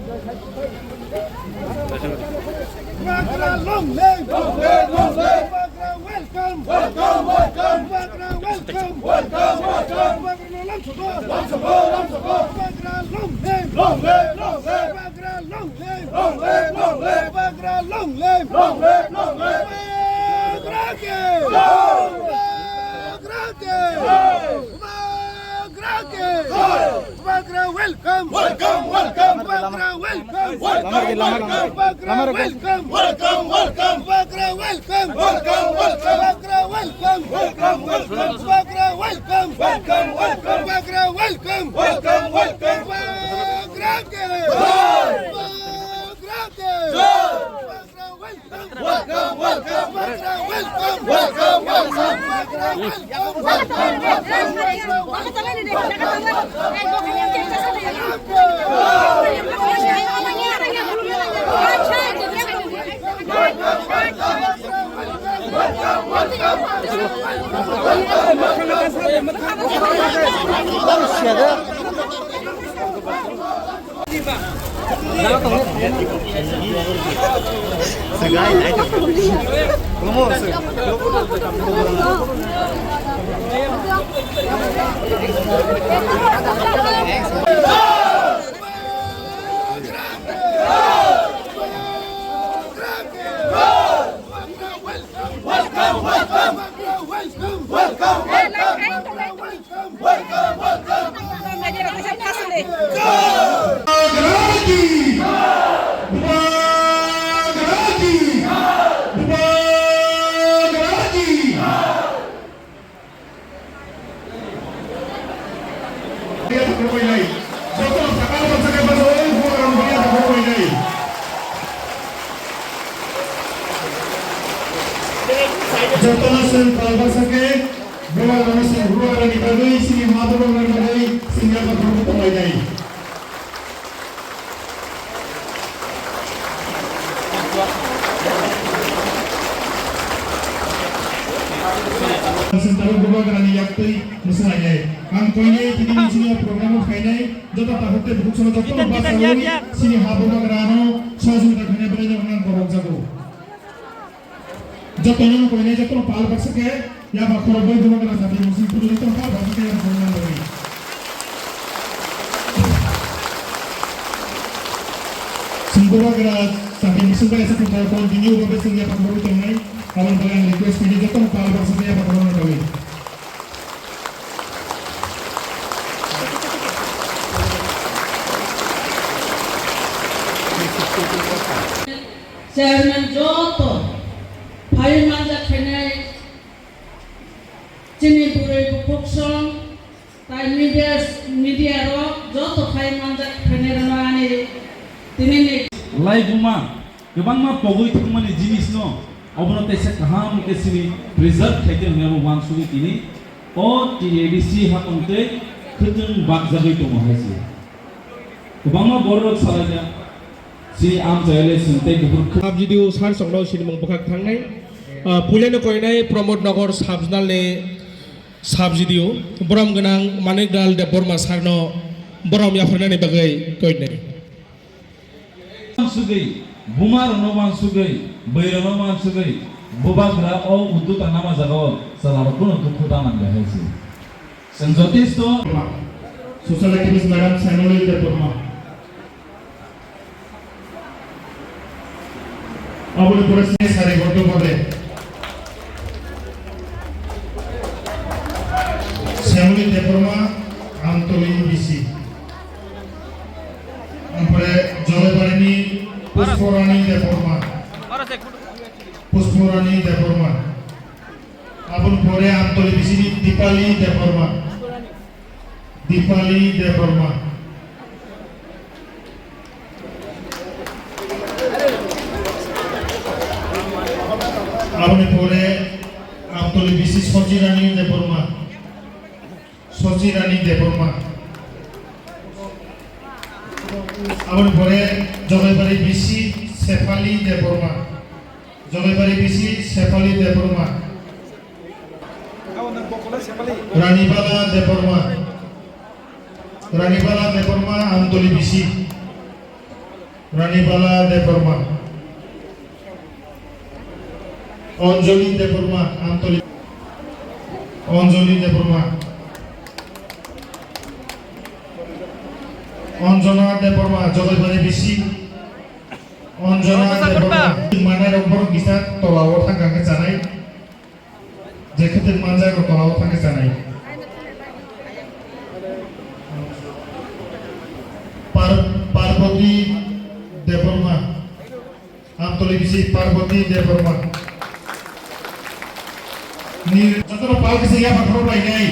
Wagra long live! Long live! Long live! Wagra welcome! Welcome! Welcome! Wagra welcome! Welcome! Welcome! Wagra long support! Long support! Long support! Wagra long live! Long live! Long live! Wagra long live! Long live! Long live! Wagra long live! Long live! Long live! Wagra ke! Wagra ke! Wagra ke! Wagra welcome! Welcome! Welcome! Wagra welcome! Welcome! Welcome! Wagra welcome! Welcome! Welcome! Wagra welcome! Welcome! Welcome! Wagra welcome! Welcome! Welcome! Wagra welcome! Welcome! Welcome! Wagra welcome! Welcome! Welcome! Wagra ke! Wagra ke! Wagra welcome! Welcome! Welcome! Wagra welcome! Welcome! Welcome! Wagra Sentara buka kerana yakti misalnya, angkonya tidak di sini program final, jika tak hotel buku sama dokter bahasa lagi, sini habuka kerana sahaju tak hanya berada dengan korang jago. Jika tanya koine jika pal bahasa ke, ya bakal boy buka kerana tapi musim pun itu pal bahasa ke yang korang lagi. Sembura kerana tapi musim kerana sekarang continue berapa sehingga pak baru tengah. Kawan kalian request ini jatuh kalau maksudnya apa kawan kalian? Chairman Joto, Pai Manja Kenai, Cini Puri Bukson, Tai Media Rock, Joto Pai Manja Kenai Ramani, Tini. Live Uma, kebang ma pogoi tu mana jenis no. Abang nanti sekaham kesini result kita memang wangsu ini, oh TADC hakam te ketemu bak jaga itu mahasiswa. Kebangga borok salahnya, si am jahile suntai kebur. Sab video sar songnau sini mengbukak tangnai, pulen koinai promote nagor sabjnal ne sab video, boram genang manegdal de borma sarno boram ya fana ne bagai koinai. Sugai, bumar no sugai. Bayar nama sugai, bubakra oh untuk tanam jago, selalu pun untuk kota nanda hesi. Senjotis to, Social activist madam Sanoli Deporma. Abul Purasne sare goto bode. Sanoli Deporma, Antoli BC. Ampere Jolebarini, Pusporani Deporma. Puspurani Deporma. Abun pore Antoli di sini Dipali Deporma. Dipali Deporma. Abun pore Antoli di sini Sojirani Deporma. Sojirani Deporma. Abun pore Jogaibari BC Sefali Deporma. Jogaibari BC Sefali Deporma. Ranibala Deporma. Ranibala Deporma Antoli BC. Ranibala Debbarma, অঞ্জলি দেববর্মা আন্তরিক, অঞ্জলি Debbarma, Anjana Debbarma Jalpaiguri BC, Anjana Debbarma মানায় রংবর গিসার তলাও থাকাকে জানাই, যেক্ষেত্রে মানজার তলাও থাকে জানাই। পার্বতী দেববর্মা আন্তরিক BC, Parvati Debbarma যতটা পালকে সিগা পাথর লাইনাই,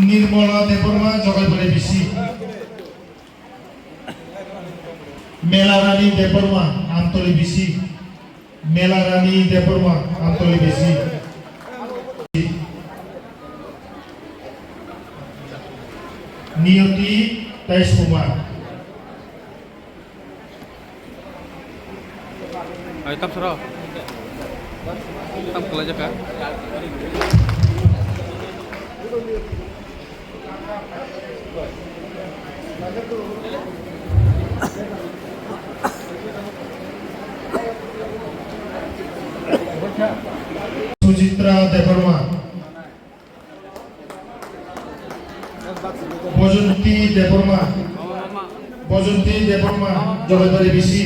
নির্মলা দেববর্মা জগাইবাড়ি বিসি, মেলারানী দেববর্মা আন্তরিক বিসি, মেলারানী দেববর্মা আন্তরিক BC, Niyati Tej Kumar, Ayo tam sero. Tam kelajak kan? Suchitra Debbarma, Bajanti Debbarma, Bajanti Debbarma Jalpaiguri BC,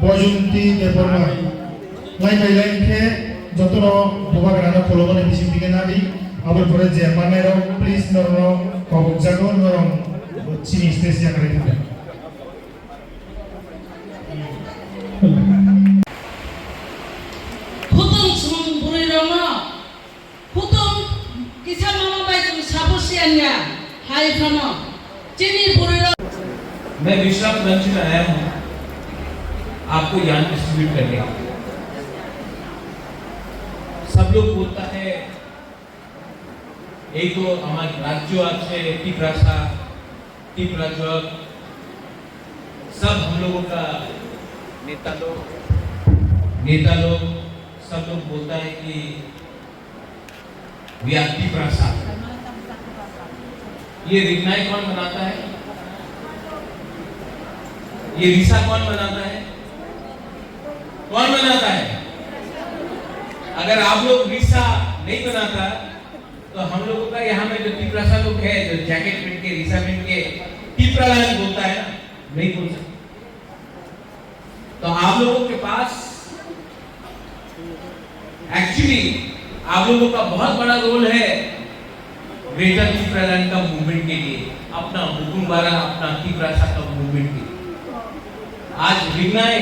Bajanti Debbarma line by line কে যতন ববাগ্রানো ফলবনে বিসি দিকে নাদি আবার পরে যে মানেরো প্লিজ নরনো কবক জাগন নরম চিনি স্টেশিয়া করে দিতে hutung sung buri roma hutung kisah mama baik sabusiannya hai kano cini buri roma मैं विश्राम मंच में आया हूँ आपको ज्ञान डिस्ट्रीब्यूट करने। सब लोग बोलता है एक तो हमारे राज्य আছে टिप्रासा टिप्राजक सब हम लोगों का नेता लोग सब लोग बोलता है कि वी आर टिप्रासा। ये रिग्नाई कौन बनाता है? ये रिसा कौन बनाता है? कौन बनाता है? अगर आप लोग रिसा नहीं बनाता तो हम लोगों का यहाँ में जो टिप्रासा लोग है जो जैकेट पहन के रिसा पहन के टिप्रालान बोलता है ना, नहीं बोल सकता। तो आप लोगों के पास एक्चुअली आप लोगों का बहुत बड़ा रोल है ग्रेटर टिप्रालान का मूवमेंट के लिए, अपना हुकुमबारा अपना टिप्रासा का मूवमेंट के लिए। आज रिग्नाई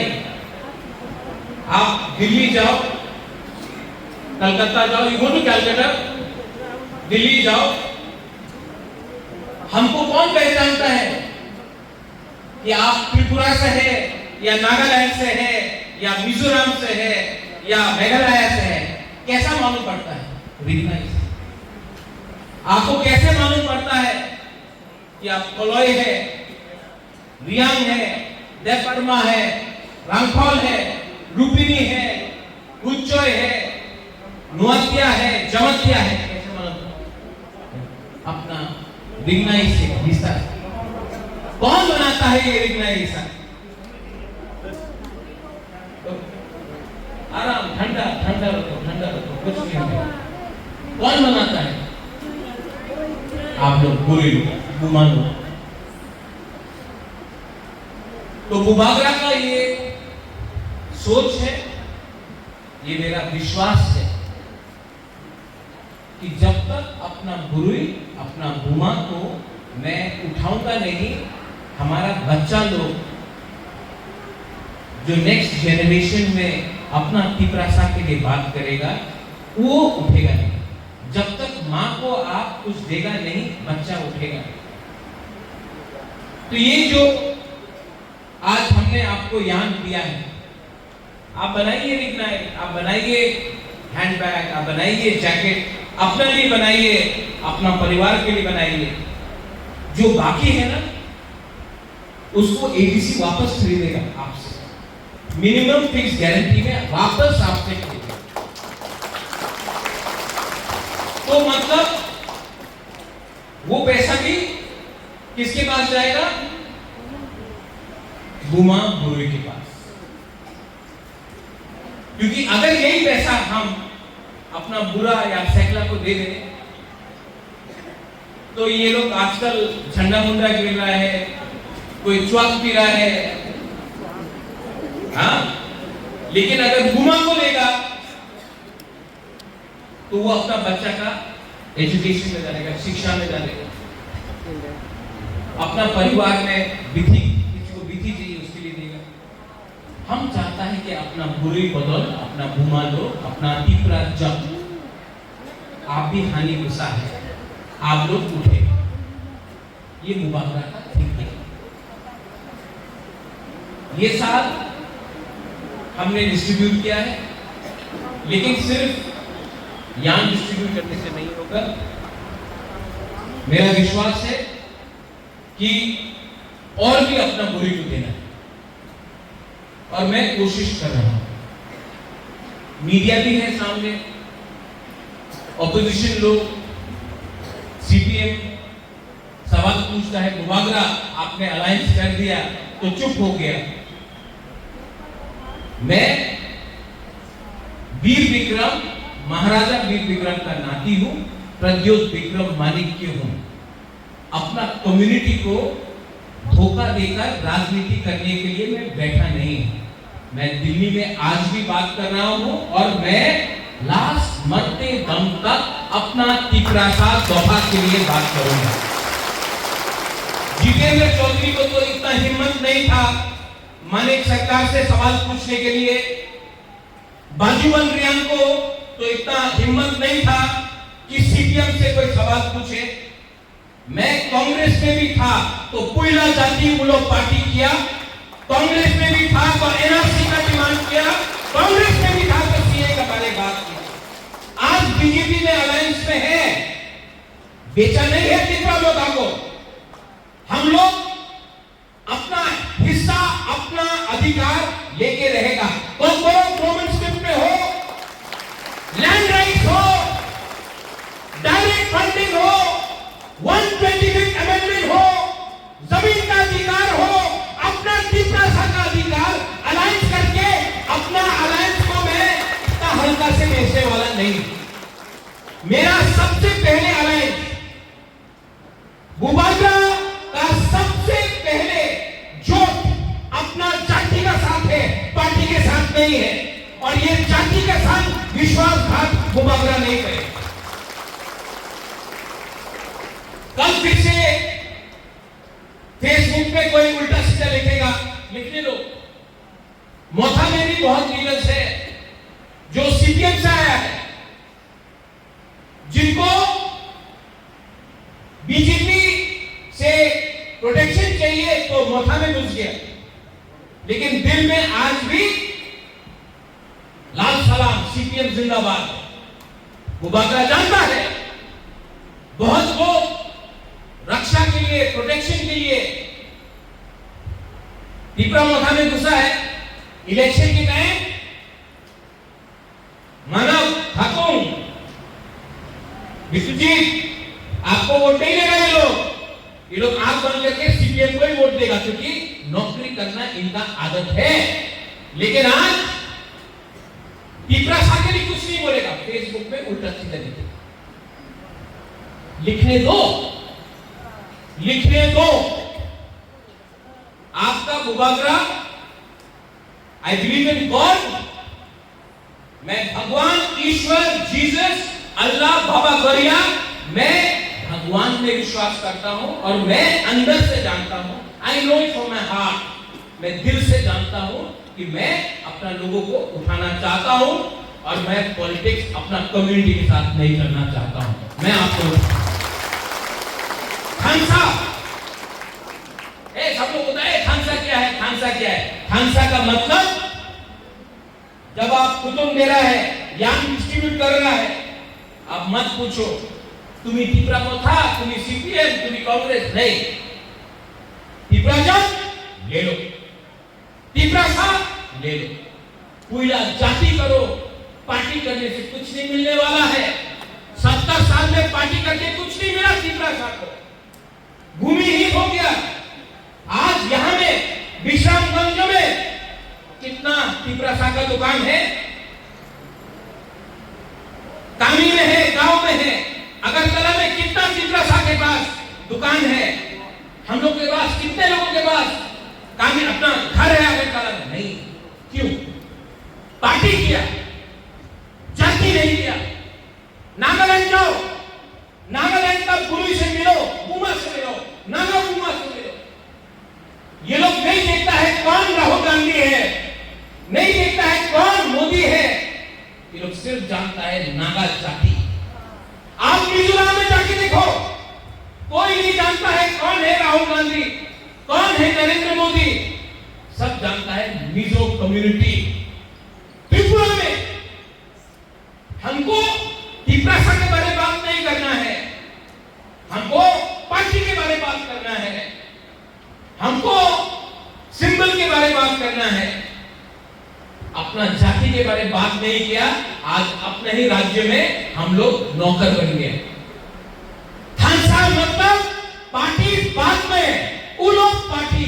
आप दिल्ली जाओ, कलकत्ता जाओ, you go to Calcutta, Delhi जाओ, हमको कौन पहचानता है कि आप त्रिपुरा से है या नागालैंड से है या मिजोरम से है या मेघालय से है? कैसा मालूम पड़ता है? रिग्नाई से। आपको कैसे मालूम पड़ता है कि आप कोलोई है, रियांग है, देवबर्मा है, रंगफॉल है, रुपिनी है, उच्चोय है, नुआतिया है, जमतिया है? कैसे मालूम? अपना रिग्नाई से हिस्सा। कौन बनाता है ये रिग्नाई हिस्सा? तो आराम, ठंडा ठंडा रखो, कुछ नहीं होगा। कौन बनाता है? आप लोग बुरे लोग, गुमान लोग। तो बुबागरा का ये सोच है, ये मेरा विश्वास है कि जब तक अपना बुरुई अपना बुमा को मैं उठाऊंगा नहीं, हमारा बच्चा लोग जो नेक्स्ट जेनरेशन में अपना टिप्रासा के लिए बात करेगा वो उठेगा नहीं। जब तक माँ को आप कुछ देगा नहीं, बच्चा उठेगा नहीं। तो ये जो आज हमने आपको ज्ञान दिया है, आप बनाइए रिग्नाई, आप बनाइए हैंडबैग, आप बनाइए जैकेट, अपने लिए बनाइए, अपना परिवार के लिए बनाइए। जो बाकी है ना उसको एडीसी वापस खरीदेगा आपसे, मिनिमम फिक्स गारंटी में वापस आपसे खरीदेगा। तो मतलब वो पैसा भी किसके पास जाएगा? बुमा बुरुई के पास। क्योंकि अगर यही पैसा हम अपना बुरा या सैकला को दे दें तो ये लोग आजकल झंडा मुंडा गिर रहा है, कोई च्वाक पी रहा है, हाँ? लेकिन अगर बुमा को लेगा तो वो अपना बच्चा का एजुकेशन में डालेगा, शिक्षा में डालेगा, अपना परिवार में विधि, किसी को विधि चाहिए उसके लिए देगा। हम चाहता है कि अपना बुरी बदल, अपना बुमा लो, अपना तीसरा जब आप भी हानि गुस्सा है, आप लोग उठे। ये मुबारका का थिंकिंग। ये साल हमने डिस्ट्रीब्यूट किया है, लेकिन सिर्फ यान डिस्ट्रीब्यूट करने से नहीं होगा। मेरा विश्वास है कि और भी अपना बुरी को देना है और मैं कोशिश कर रहा हूं। मीडिया भी है सामने, ऑपोजिशन लोग, सीपीएम सवाल पूछता है, मुबागरा आपने अलायंस कर दिया तो चुप हो गया। मैं वीर विक्रम, महाराजा वीर विक्रम का नाती हूं, प्रद्योत विक्रम माणिक्य हूं। अपना कम्युनिटी को धोखा देकर राजनीति करने के लिए मैं बैठा नहीं हूं। मैं दिल्ली में आज भी बात कर रहा हूं और मैं लास्ट मरते दम तक अपना तीसरा सा दफा के लिए बात करूंगा। जितेंद्र चौधरी को तो इतना हिम्मत नहीं था मानिक सरकार से सवाल पूछने के लिए, बाजूबन रियान को तो इतना हिम्मत नहीं था कि सीपीएम से कोई सवाल पूछे। मैं कांग्रेस में भी था तो पुइला जाति उलो पार्टी किया, कांग्रेस में भी था तो एनआरसी का डिमांड किया, कांग्रेस में भी था तो सीए का बारे बात किया। आज बीजेपी में अलायंस में है, बेचा नहीं है तीसरा लोधा को। हम लोग अपना हिस्सा, अपना अधिकार लेके रहेगा। गवर्नमेंट में हो, लैंड राइट हो, डायरेक्ट फंडिंग हो, 125 अमेंडमेंट हो, जमीन का अधिकार हो, अपना तीसरा का अधिकार अलायंस करके अपना अलायंस को मैं इतना हल्का से बेचने वाला नहीं। मेरा सबसे पहले अलायंस बुबागरा का सबसे पहले जोट अपना जाति का साथ है, पार्टी के साथ नहीं है। और ये जाति के साथ विश्वासघात बुबागरा नहीं करे। कल फिर से फेसबुक पे कोई उल्टा सीधा लिखेगा, लिखने दो। मोथा में भी बहुत लीडर्स है जो सीपीएम से आया है, जिनको बीजेपी से प्रोटेक्शन चाहिए तो मोथा में घुस गया, लेकिन दिल में आज भी लाल सलाम, सीपीएम जिंदाबाद। बुबागरा जानता है बहुत लोग रक्षा के लिए, प्रोटेक्शन के लिए तीसरा मोथा में घुसा है। इलेक्शन के टाइम मानव ठाकुर, विश्वजीत आपको वोट नहीं देगा। ये लोग आंख बंद करके सीपीएम को ही वोट देगा, क्योंकि नौकरी करना इनका आदत है। लेकिन आज तीसरा साके भी कुछ नहीं बोलेगा, फेसबुक पे उल्टा सीधा लिखेगा। लिखने दो, लिखने दो। आपका Bubagra, I believe in God, मैं भगवान, ईश्वर, जीसस, अल्लाह, बाबा गरिया, मैं भगवान में विश्वास करता हूं और मैं अंदर से जानता हूं, I know it from my heart, मैं दिल से जानता हूं कि मैं अपना लोगों को उठाना चाहता हूं और मैं पॉलिटिक्स अपना कम्युनिटी के साथ नहीं करना चाहता हूं। मैं आपको खानसा, सब लोग बताए खानसा क्या है, खानसा क्या है। खानसा का मतलब जब आप कुतुब मेरा है, यान डिस्ट्रीब्यूट कर रहा है, आप मत पूछो तुम्ही तीसरा मोथा, तुम्ही सीपीएम, तुम्ही कांग्रेस, नहीं। तीसरा जब ले लो, तीसरा सा ले लो, पूरा जाति करो। पार्टी करने से कुछ नहीं मिलने वाला है। 70 साल में पार्टी करके कुछ नहीं मिला तीसरा सा को। भूमिहीन हो मकान है, हम लोग के पास कितने लोगों के पास काम अपना घर है अगर नहीं, क्यों? पार्टी किया, जाति नहीं किया। नागालैंड जाओ, नागालैंड का पुलिस से मिलो, बुमा से मिलो, नागा बुमा से मिलो। ये लोग नहीं देखता है कौन राहुल गांधी है, नहीं देखता है कौन मोदी है, ये लोग सिर्फ जानता है नागा जाति। आप मिजोरम में जाके देखो, कोई नहीं जानता है कौन है राहुल गांधी, कौन है नरेंद्र मोदी, सब जानता है मिजो कम्युनिटी। त्रिपुरा में हमको टिप्रासा के बारे में बात नहीं करना है, हमको पार्टी के बारे में बात करना है, हमको सिंबल के बारे में बात करना है। अपना जाति के बारे में बात नहीं किया, आज अपने ही राज्य में हम लोग नौकर बन गए। थानसा मतलब पार्टी बाद में, उलो पार्टी,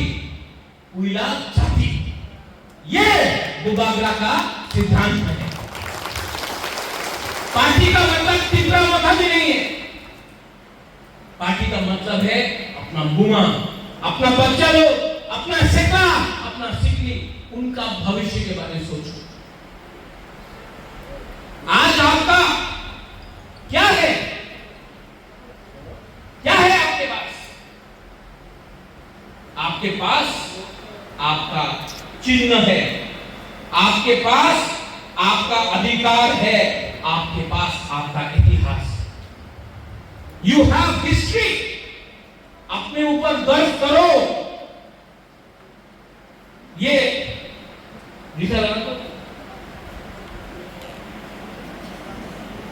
उइला जाति, ये बुबागरा का सिद्धांत है। पार्टी का मतलब तीसरा मतलब भी नहीं है। पार्टी का मतलब है अपना बुमा, अपना बच्चा लोग, अपना सेका, अपना सिकली, उनका भविष्य के बारे में सोचो। आज आपका क्या है? क्या है आपके पास? आपके पास आपका चिन्ह है, आपके पास आपका अधिकार है, आपके पास आपका इतिहास। यू हैव हिस्ट्री, अपने ऊपर गर्व करो। ये लिखा लगा तो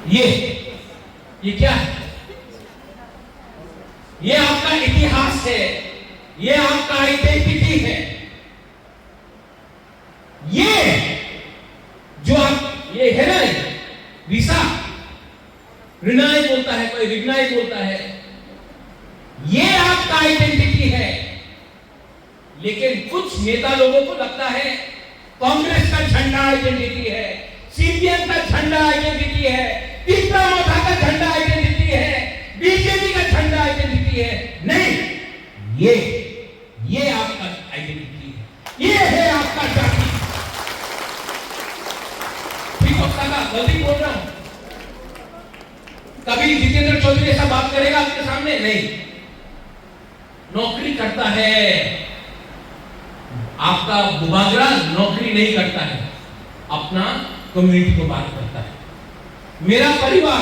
ये क्या है? ये आपका इतिहास है, ये आपका आइडेंटिटी है। ये जो आप ये है ना, विसा रिनाई बोलता है, कोई रिग्नाई बोलता है, ये आपका आइडेंटिटी है। लेकिन कुछ नेता लोगों को लगता है कांग्रेस का झंडा आइडेंटिटी है, सीपीएम का झंडा आइडेंटिटी है, तीसरा मोथा का झंडा आइडेंटिटी है, बीजेपी का झंडा आइडेंटिटी है। नहीं, ये आपका आइडेंटिटी है, ये है आपका जाति। ठीक होता का गलती बोल रहा हूं? कभी जितेंद्र चौधरी ऐसा बात करेगा आपके सामने? नहीं। नौकरी करता है, आपका बुबागरा नौकरी नहीं करता है, अपना कम्युनिटी को बात करता है। मेरा परिवार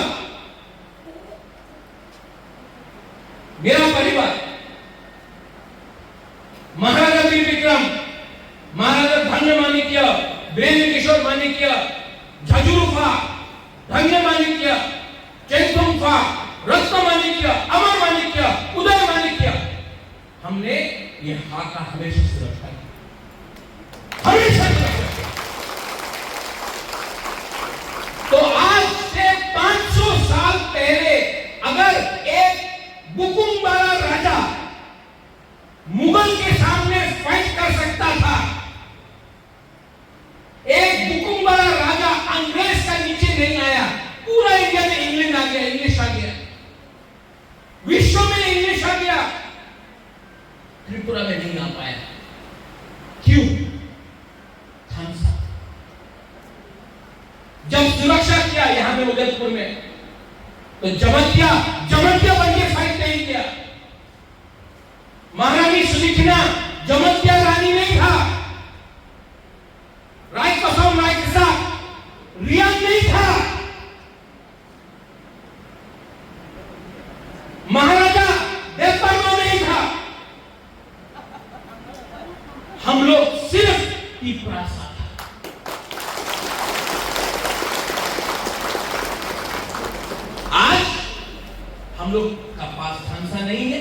महाराजा वीर विक्रम, महाराजा धन्य माणिक्य, वीरेंद्र किशोर माणिक्य, झजुरुफा, धन्य माणिक्य, चेंगथुंगफा, रत्न माणिक्य, अमर माणिक्य, उदय माणिक्य, हमने ये हाथ हमेशा सुरक्षा की, हमेशा सुरक्षा। तो आज से 500 साल पहले अगर एक बुकुमवाला राजा मुगल के सामने फाइट कर सकता था, एक बुकुमवाला राजा अंग्रेज का नीचे नहीं आया, पूरा इंडिया में इंग्लैंड आ गया, इंग्लिश आ गया, विश्व में इंग्लिश आ गया, त्रिपुरा में नहीं आ पाया। क्यों? थानसा जब सुरक्षा किया यहां में उदयपुर में, तो जमतिया बन के फाइट नहीं किया। महारानी सुलिखना जमतिया रानी नहीं था, राय कसम राय के साथ रियान नहीं था, महाराजा देवपरमा नहीं था। हम लोग सिर्फ टिप्रासा था। आज हम लोग का पास थानसा नहीं है,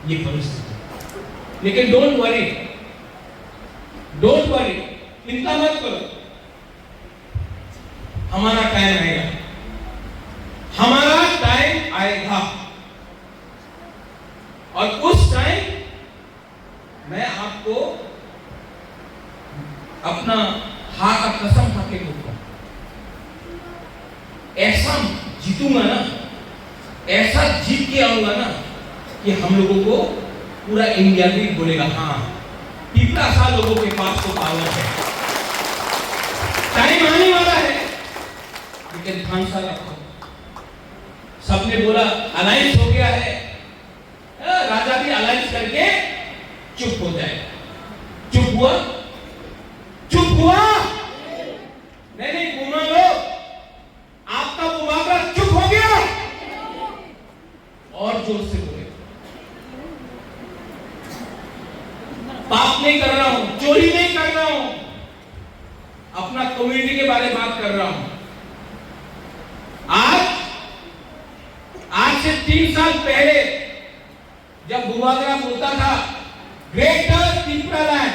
ये परिस्थिति। लेकिन डोंट वरी, चिंता मत करो, हमारा टाइम आएगा, हमारा टाइम आएगा। और उस टाइम मैं आपको अपना हाथ का कसम खा के कहूंगा, ऐसा जीतूंगा ना, ऐसा जीत के आऊंगा ना, कि हम लोगों को पूरा इंडिया भी बोलेगा हाँ इतना सा लोगों के पास तो पावर है, टाइम आने वाला है, लेकिन ठानसा रखो। सबने बोला अलायंस हो गया है, राजा भी अलायंस करके चुप हो जाए। चुप हुआ? चुप हुआ? नहीं घूमा लो, आपका मुबाकरा चुप हो गया। और जोर से बोले, पाप नहीं कर रहा हूं, चोरी नहीं कर रहा हूं, अपना कम्युनिटी के बारे में बात कर रहा हूं। आज से 3 साल पहले जब बुबागरा बोलता था ग्रेटर त्रिपुरालैंड,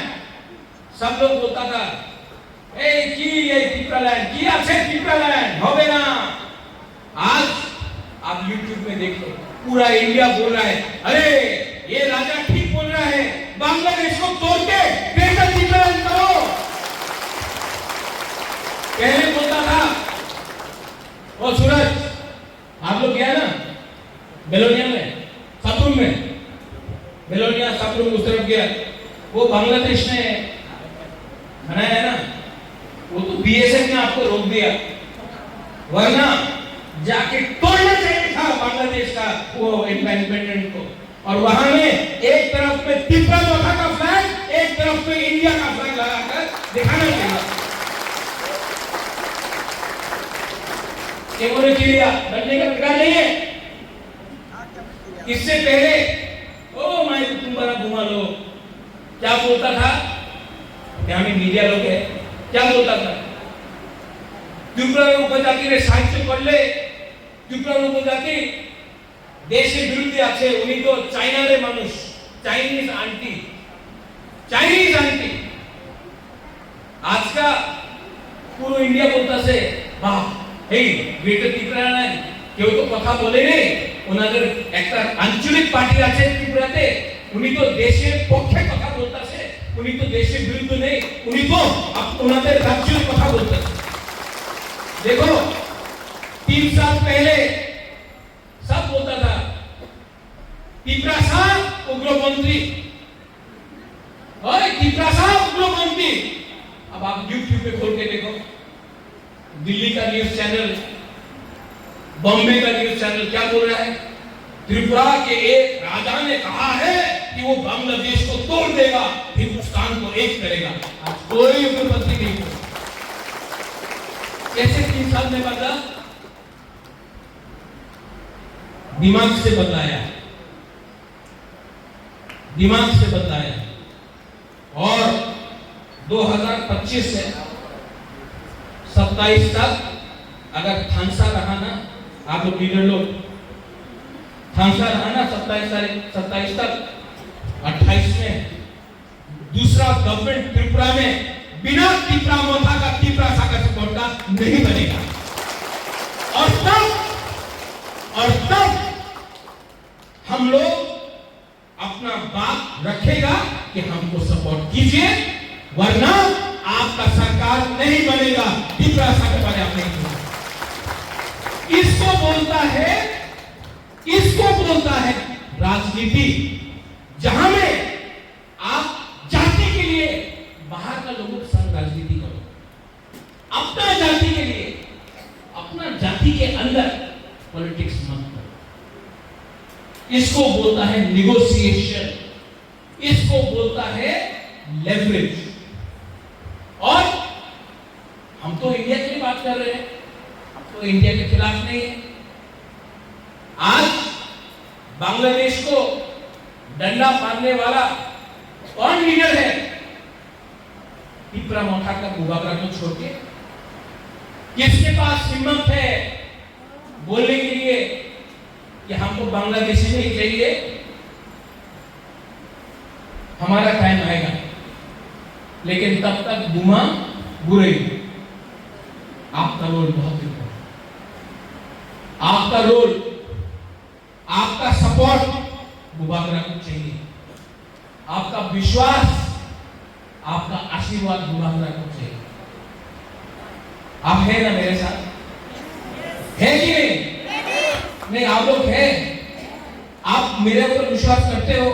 सब लोग बोलता था त्रिपुरालैंड की अच्छे त्रिपुरालैंड होवे ना। आज आप YouTube में देख लो, पूरा इंडिया बोल रहा है अरे ये राजा ठीक बोल रहा है, बांग्लादेश को तोड़ के ग्रेटर त्रिपुरालैंड करो। पहले बोलता था ओ सूरज, आप लोग गया ना बेलोनिया में, सप्रुम में, बेलोनिया सप्रुम उस तरफ गया, वो बांग्लादेश ने बनाया है ना, वो तो बीएसएफ ने आपको रोक दिया, वरना जाके तोड़ना चाहिए था बांग्लादेश का वो इंडिपेंडेंट को। और वहां में एक तरफ में त्रिपुरा लोथा का फ्लैग, एक तरफ में इंडिया का फ्लैग लगाकर दिखाना चाहिए। लड़ने का अधिकार नहीं है। इससे पहले ओ मैं तुम बड़ा घुमा लो, क्या बोलता था, क्या में मीडिया लोग है, क्या बोलता था, त्रिपुरा उपजाति रे साहित्य पढ़ले, त्रिपुरा उपजाति देशे विरुद्ध আছে, উনি তো চাইনারে মানুষ, চাইনিজ आंटी। आज का পুরো इंडिया बोलता से वाह এই গ্রেটার ত্রিপুরালैंड, কেউ তো কথা বলে নেই, ওনাদের একটা আঞ্চলিক পার্টি আছে ত্রিপুরাতে, উনি তো দেশের পক্ষে কথা বলতাছে, উনি তো দেশের বিরুদ্ধে নেই, উনি তো ওনাদের রাজ্যের কথা বলতাছে। देखो 3 साल पहले सब बोलता था त्रिपुरा साहब उग्रपंथी, और त्रिपुरा साहब उग्रपंथी। अब आप YouTube पे खोल के देखो, दिल्ली का न्यूज चैनल, बॉम्बे का न्यूज चैनल क्या बोल रहा है, त्रिपुरा के एक राजा ने कहा है कि वो बांग्लादेश को तोड़ देगा, हिंदुस्तान को एक करेगा। आज कोई उग्रपंथी नहीं बोला। कैसे 3 साल में बदला? दिमाग से बदलाया, दिमाग से बदलाया। और 2025 से 27 तक अगर थानसा रहा ना, आप लोग लीडर लोग थानसा रहा ना 27 तक, 28 में दूसरा गवर्नमेंट त्रिपुरा में बिना त्रिपुरा मोथा का त्रिपुरा सागर सपोर्ट का नहीं बनेगा। और तब हम लोग अपना बात रखेगा कि हमको सपोर्ट कीजिए, वरना आपका सरकार नहीं बनेगा, त्रिपुरा सागर वाले आप नहीं बनेगा। इसको बोलता है राजनीति, जहां में आप जाति के लिए बाहर का लोगों के साथ राजनीति करो, अपना जाति के लिए, अपना जाति के अंदर पॉलिटिक्स मत करो। इसको बोलता है निगोशिएशन, इसको बोलता है लेवरेज। और हम तो इंडिया की बात कर रहे हैं, हम तो इंडिया के खिलाफ नहीं है। आज बांग्लादेश को डंडा मारने वाला कौन लीडर है? त्रिपुरा मोथा का बुबागरा को छोड़ के किसके पास हिम्मत है बोलने के लिए कि हमको बांग्लादेशी नहीं चाहिए, हमारा टाइम आएगा। लेकिन तब तक गुमा बुरे, आपका रोल बहुत इम्पोर्टेंट, आपका रोल, आपका सपोर्ट बुबागरा को चाहिए, आपका विश्वास, आपका आशीर्वाद बुबागरा को चाहिए। आप है ना मेरे साथ? है कि नहीं? नहीं, आप लोग हैं। आप मेरे ऊपर विश्वास करते हो?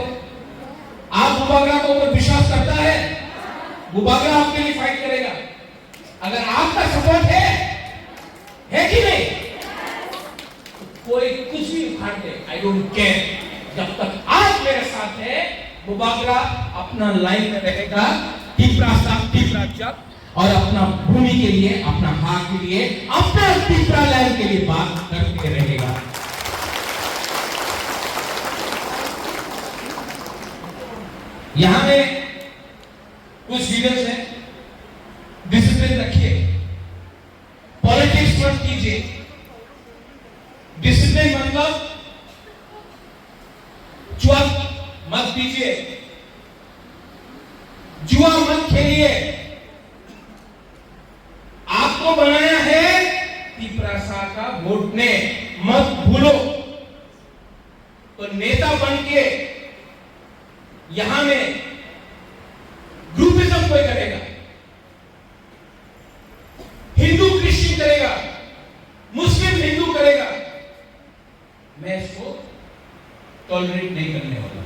आप बुबागरा के ऊपर विश्वास करता है? बुबागरा आपके लिए फाइट करेगा। अगर आपका सपोर्ट है कि नहीं? कोई कुछ भी उखाड़ दे, आई डोंट केयर। जब तक आप मेरे साथ है, बुबागरा अपना लाइन में रहेगा, टीपरा और अपना भूमि के लिए, अपना हक के लिए, अपना टीपरा लैंड के लिए बात करते रहेगा। यहां में कुछ लीडर्स हैं, डिसिप्लिन रखिए, पॉलिटिक्स मत कीजिए। डिसिप्लिन मतलब जुआ मत पीजिए, जुआ मत खेलिए। आपको बनाया है टीपरासा का वोट ने, मत भूलो। तो नेता बन के यहां में ग्रुपिज्म कोई करेगा, हिंदू क्रिश्चियन करेगा, मुस्लिम हिंदू करेगा, मैं इसको टॉलरेट नहीं करने वाला।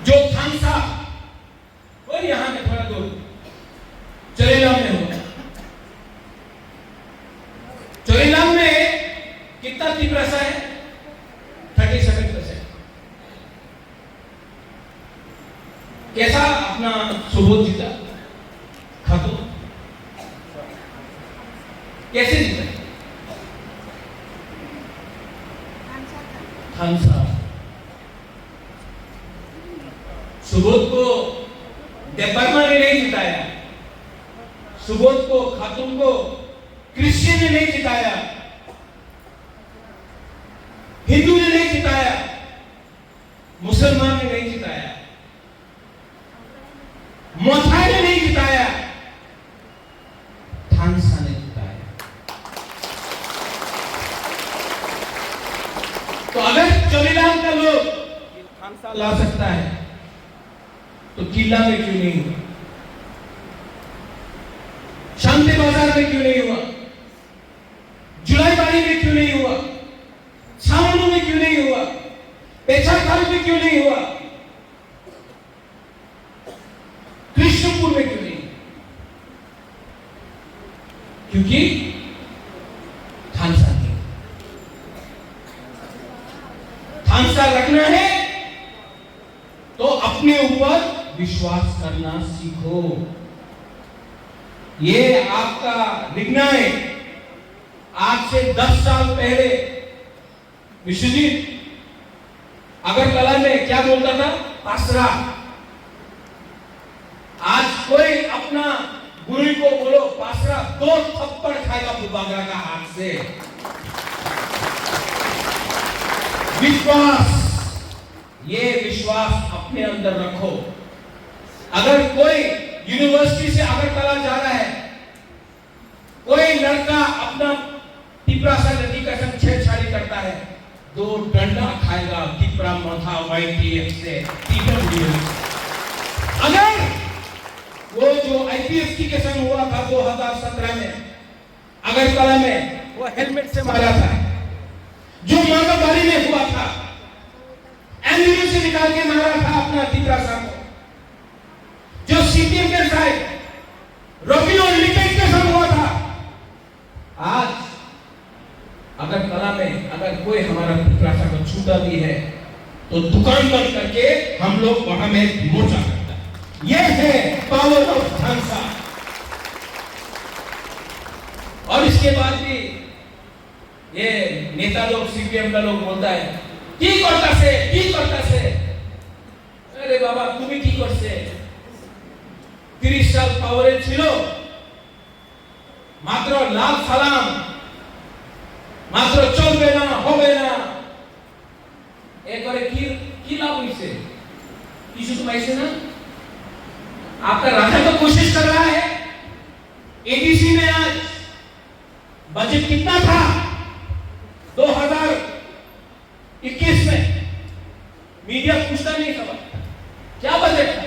जो थानसा और यहां में थोड़ा दूर चरेलाम में होगा, चरेलाम में कितना टीपरासा है? 37%। कैसा अपना सुबोध जीता? खातो कैसे जीता? थानसा। सुबोध को देबर्मा ने नहीं जिताया, सुबोध को, खातून को क्रिश्चियन ने नहीं जिताया, हिंदू ने नहीं जिताया, मुसलमान ने नहीं जिताया, मोथाई ने नहीं जिताया, थानसा ने जिताया। तो अगर चोरीलाम का लोग थानसा ला सकता है तो किला में क्यों नहीं हुआ? शांति बाजार में क्यों नहीं हुआ? जुलाईबाड़ी में क्यों नहीं हुआ? छावनी में क्यों नहीं हुआ? पेछाखाल में क्यों नहीं हुआ? कृष्णपुर में क्यों नहीं? क्योंकि थानसा नहीं। थानसा रखना है तो अपने ऊपर विश्वास करना सीखो। ये आपका निर्णय आज से 10 साल पहले विश्वजीत अगरतला में क्या बोलता था? पासरा। आज कोई अपना गुरु को बोलो पासरा, 2 थप्पड़ खाएगा बुबागरा का हाथ से। विश्वास, ये विश्वास अपने अंदर रखो। अगर कोई यूनिवर्सिटी से अगरतला जा रहा है, कोई लड़का अपना टीपरासा नदी का संग छेड़छाड़ी करता है, 2 डंडा खाएगा टीपरा मथा YTF से। अगर वो जो IPS की संग हुआ था 2017 में अगरतला में, वो हेलमेट से मारा था, जो मांगाबारी में हुआ था, एम्बुलेंस से निकाल के मारा था अपना टीपरासा को, जो CPM के साथ रवि और लिपिक के संग हुआ था। आज अगर कला में अगर कोई हमारा टीपरासा को छूटा भी है तो दुकान बंद करके हम लोग वहां में मोर्चा करता है। यह है पावर ऑफ थानसा। और इसके बाद भी ये नेता लोग, CPM का लोग बोलता है की करता से। अरे बाबा तुम्हें की करते 30 साल पावरे छिलो, मात्र लाल सालाम, मात्र चलबे ना होबे ना, एक बार की लाभ इससे किसी तुम ऐसे ना आपका राजा तो कोशिश कर रहा है। ADC में आज बजट कितना था 2021 में? मीडिया पूछता नहीं सवाल, क्या बजट था?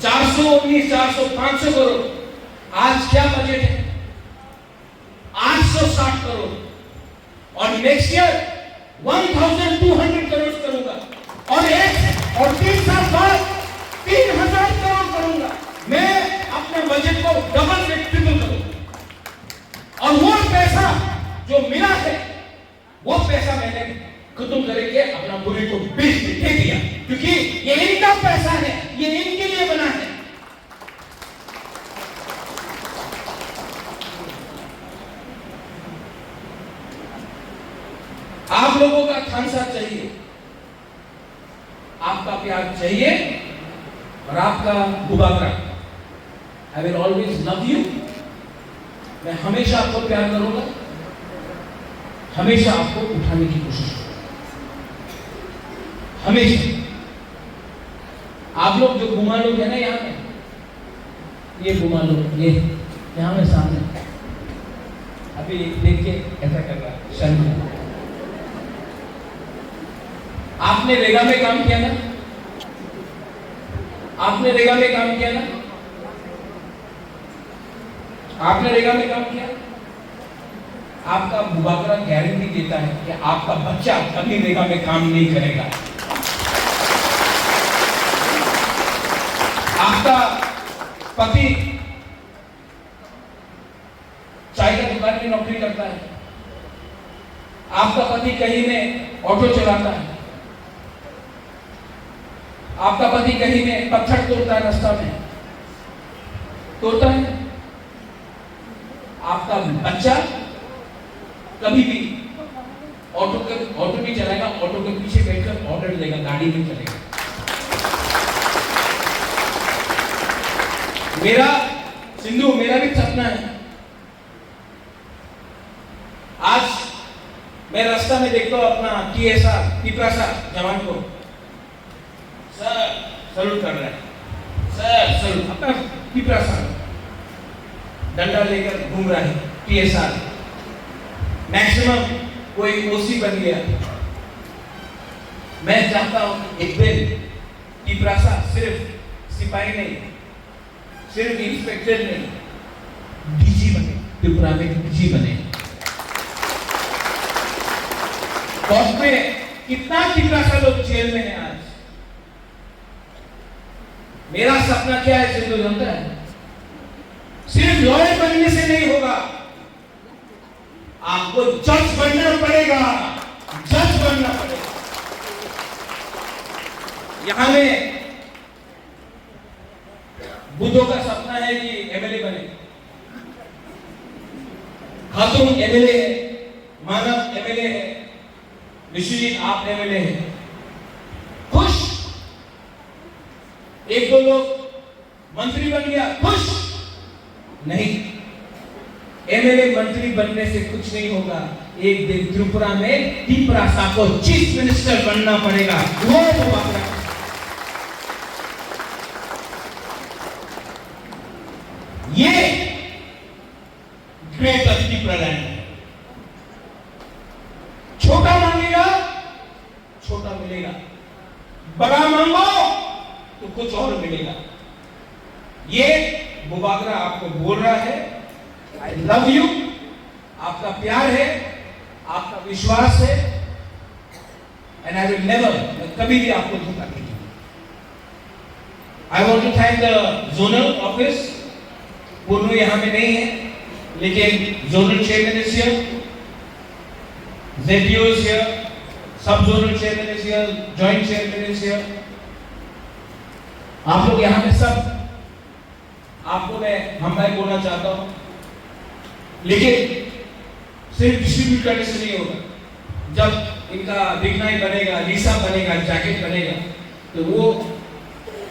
419, 400, 500 करोड़। आज क्या बजट है? आप लोगों का खानसा चाहिए, आपका प्यार चाहिए और आपका Bubagra. I will always love you. मैं हमेशा आपको प्यार करूंगा, हमेशा आपको उठाने की कोशिश करूंगा, हमेशा। आप लोग जो घुमा लोग है ना यहाँ में, ये घुमा लोग, ये यहाँ में सामने अभी देख के ऐसा कर रहा है, शर्म। आपने रेगा में काम किया ना, आपने रेगा में काम किया ना, आपने रेगा में काम किया। आपका बुबागरा गारंटी देता है कि आपका बच्चा कभी रेगा में काम नहीं करेगा। आपका पति चाय की दुकान में नौकरी करता है, आपका पति कहीं में ऑटो चलाता है, आपका पति कहीं में पत्थर तोड़ता है, रास्ता में तोड़ता है। आपका बच्चा कभी भी ऑटो भी चलाएगा, ऑटो के पीछे बैठकर ऑर्डर देगा, गाड़ी में चलेगा। मेरा सिंधु, मेरा भी सपना है। आज मैं रास्ता में देखता हूं अपना TSR पिपरासा जवान को, सर सैल्यूट कर रहा है, सर सैल्यूट। अपना पिपरासा डंडा लेकर घूम रहा है TSR। मैक्सिमम कोई OC बन गया। मैं चाहता हूं एक दिन पिपरासा सिर्फ सिपाही नहीं, सिर्फ इंस्पेक्टर नहीं, DG बने, त्रिपुरा में DG बने। कोर्ट में कितना पिपरासा लोग जेल में है आज। मेरा सपना क्या है सिंधु जानता है? सिर्फ लॉयर बनने से नहीं होगा, आपको जज बनना पड़ेगा, जज बनना पड़ेगा। यहां में बुद्धों का सपना है कि MLA बने, खातून MLA है, मानव MLA है, विश्वजीत आप MLA है। खुश। एक दो लोग मंत्री बन गया, खुश नहीं। MLA मंत्री बनने से कुछ नहीं होगा। एक दिन त्रिपुरा में पिपरासा को चीफ मिनिस्टर बनना पड़ेगा। वो बुबागरा। ये ग्रेट त्रिपुरा लैंड है। छोटा मांगेगा, छोटा मिलेगा, बड़ा मांगो तो कुछ और मिलेगा। ये बुबागरा आपको बोल रहा है, आई लव यू। आपका प्यार है, आपका विश्वास है, एंड आई विल नेवर, मैं कभी भी आपको धोखा नहीं दूंगा। I want to thank the zonal office. पूर्णु यहां में नहीं है, लेकिन zonal chairman is here, ZDO is here, सब zonal chairman is here, joint chairman is here. आप लोग यहां में सब, आपको मैं हम भाई बोलना चाहता हूं, लेकिन सिर्फ डिस्ट्रीब्यूट करने से नहीं होगा। जब इनका दिखनाई बनेगा, लीसा बनेगा, जैकेट बनेगा, तो वो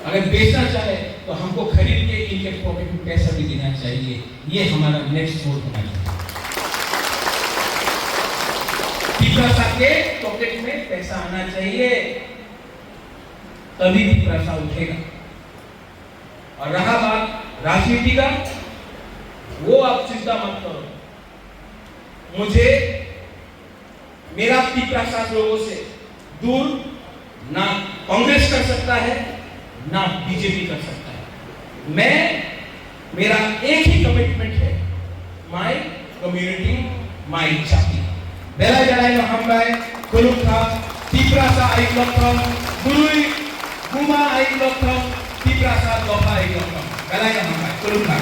अगर बेचना चाहे तो हमको खरीद के इनके पॉकेट में पैसा भी देना चाहिए। ये हमारा नेक्स्ट गोल होना चाहिए। पिपरासा के पॉकेट में पैसा आना चाहिए, तभी पिपरासा उठेगा। और रहा बात राजनीति का, वो आप चिंता मत करो। मुझे मेरा पिपरासा लोगों से दूर ना कांग्रेस कर सकता है, ना बीजेपी कर सकता है। मेरा एक ही कमिटमेंट है, माय कम्युनिटी, माय जाति। बेला जलाई हम भाई कुलुखा पिपरासा आई लखम गुरुई गुमा आई लखम पिपरासा लोहा आई लखम बेला हम भाई कुलुखा।